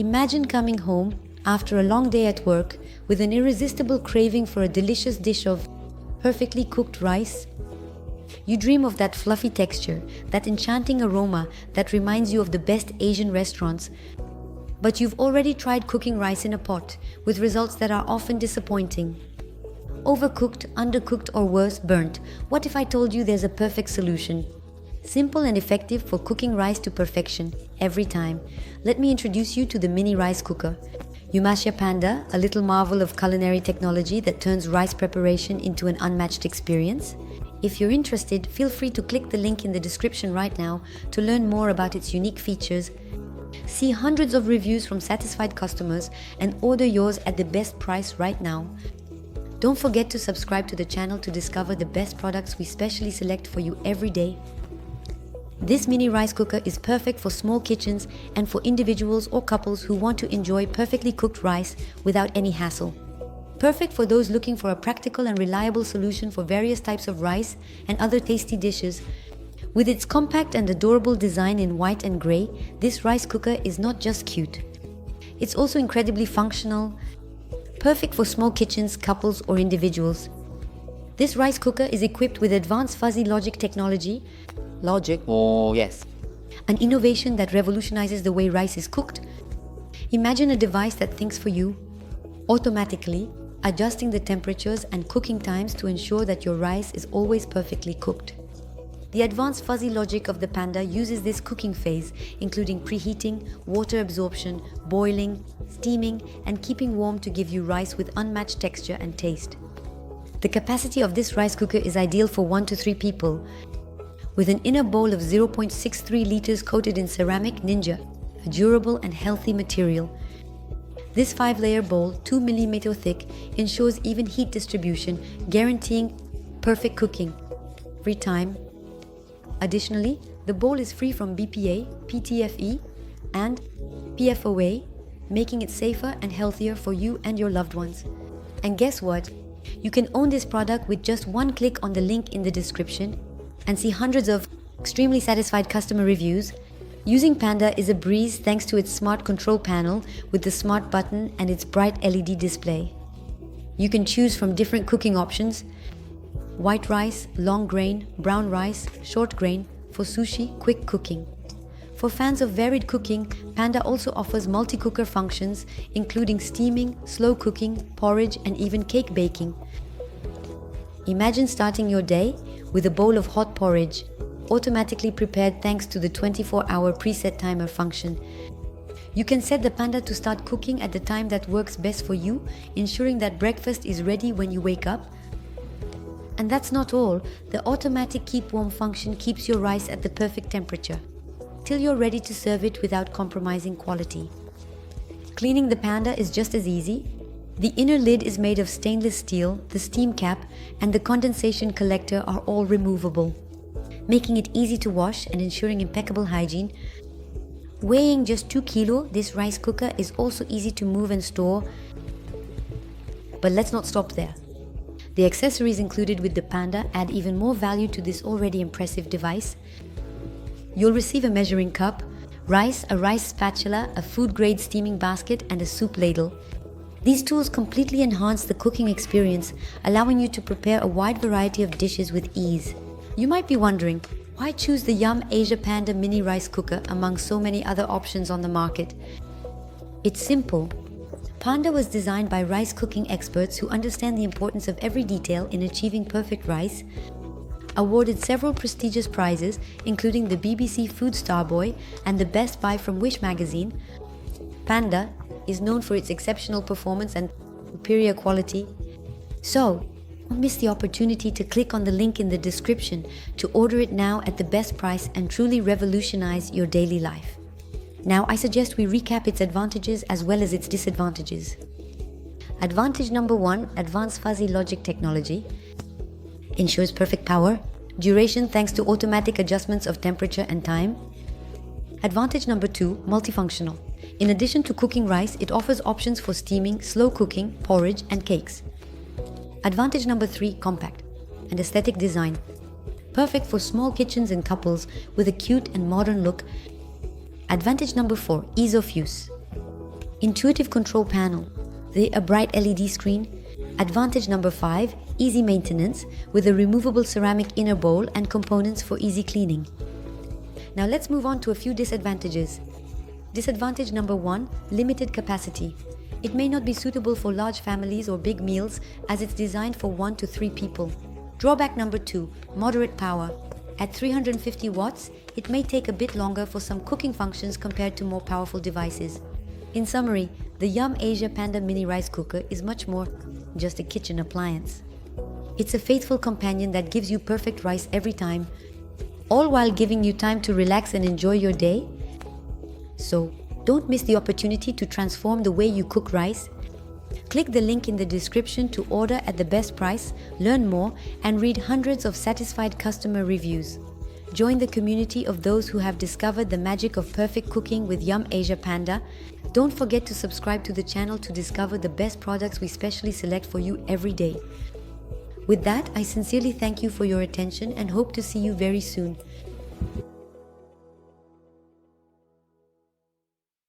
Imagine coming home after a long day at work with an irresistible craving for a delicious dish of perfectly cooked rice. You dream of that fluffy texture, that enchanting aroma that reminds you of the best Asian restaurants. But you've already tried cooking rice in a pot, with results that are often disappointing. Overcooked, undercooked, or worse, burnt. What if I told you there's a perfect solution? Simple and effective for cooking rice to perfection, every time. Let me introduce you to the mini rice cooker. Yum Asia Panda, a little marvel of culinary technology that turns rice preparation into an unmatched experience. If you're interested, feel free to click the link in the description right now to learn more about its unique features. See hundreds of reviews from satisfied customers and order yours at the best price right now. Don't forget to subscribe to the channel to discover the best products we specially select for you every day. This mini rice cooker is perfect for small kitchens and for individuals or couples who want to enjoy perfectly cooked rice without any hassle. Perfect for those looking for a practical and reliable solution for various types of rice and other tasty dishes. With its compact and adorable design in white and grey, this rice cooker is not just cute. It's also incredibly functional, perfect for small kitchens, couples, or individuals. This rice cooker is equipped with advanced fuzzy logic technology. Logic? Oh, yes. An innovation that revolutionizes the way rice is cooked. Imagine a device that thinks for you, automatically adjusting the temperatures and cooking times to ensure that your rice is always perfectly cooked. The advanced fuzzy logic of the Panda uses this cooking phase, including preheating, water absorption, boiling, steaming, and keeping warm to give you rice with unmatched texture and taste. The capacity of this rice cooker is ideal for 1 to 3 people, with an inner bowl of 0.63 liters coated in ceramic Ninja, a durable and healthy material. This 5-layer bowl, 2 mm thick, ensures even heat distribution, guaranteeing perfect cooking every time. Additionally, the bowl is free from BPA, PTFE, and PFOA, making it safer and healthier for you and your loved ones. And guess what? You can own this product with just one click on the link in the description and see hundreds of extremely satisfied customer reviews. Using Panda is a breeze thanks to its smart control panel with the smart button and its bright LED display. You can choose from different cooking options: white rice, long grain, brown rice, short grain, for sushi, quick cooking. For fans of varied cooking, Panda also offers multi-cooker functions, including steaming, slow cooking, porridge, and even cake baking. Imagine starting your day with a bowl of hot porridge, automatically prepared thanks to the 24-hour preset timer function. You can set the Panda to start cooking at the time that works best for you, ensuring that breakfast is ready when you wake up. And that's not all. The automatic keep warm function keeps your rice at the perfect temperature, till you're ready to serve it without compromising quality. Cleaning the Panda is just as easy. The inner lid is made of stainless steel, the steam cap, and the condensation collector are all removable, making it easy to wash and ensuring impeccable hygiene. Weighing just 2 kilo, this rice cooker is also easy to move and store. But let's not stop there. The accessories included with the Panda add even more value to this already impressive device. You'll receive a measuring cup, rice, a rice spatula, a food-grade steaming basket, and a soup ladle. These tools completely enhance the cooking experience, allowing you to prepare a wide variety of dishes with ease. You might be wondering, why choose the Yum Asia Panda mini rice cooker among so many other options on the market? It's simple. Panda was designed by rice cooking experts who understand the importance of every detail in achieving perfect rice. Awarded several prestigious prizes, including the BBC Food Star Boy and the Best Buy from Wish magazine, Panda is known for its exceptional performance and superior quality. So, don't miss the opportunity to click on the link in the description to order it now at the best price and truly revolutionize your daily life. Now, I suggest we recap its advantages as well as its disadvantages. Advantage number 1, advanced fuzzy logic technology. Ensures perfect power, duration thanks to automatic adjustments of temperature and time. Advantage number 2, multifunctional. In addition to cooking rice, it offers options for steaming, slow cooking, porridge, and cakes. Advantage number 3, compact and aesthetic design. Perfect for small kitchens and couples with a cute and modern look. Advantage number 4, ease of use. Intuitive control panel. A bright LED screen. Advantage number 5, easy maintenance with a removable ceramic inner bowl and components for easy cleaning. Now let's move on to a few disadvantages. Disadvantage number 1, limited capacity. It may not be suitable for large families or big meals as it's designed for 1 to 3 people. Drawback number 2, moderate power. At 350 watts, it may take a bit longer for some cooking functions compared to more powerful devices. In summary, the Yum Asia Panda mini rice cooker is much more just a kitchen appliance. It's a faithful companion that gives you perfect rice every time, all while giving you time to relax and enjoy your day. So, don't miss the opportunity to transform the way you cook rice. Click the link in the description to order at the best price, learn more, and read hundreds of satisfied customer reviews. Join the community of those who have discovered the magic of perfect cooking with Yum Asia Panda. Don't forget to subscribe to the channel to discover the best products we specially select for you every day. With that, I sincerely thank you for your attention and hope to see you very soon.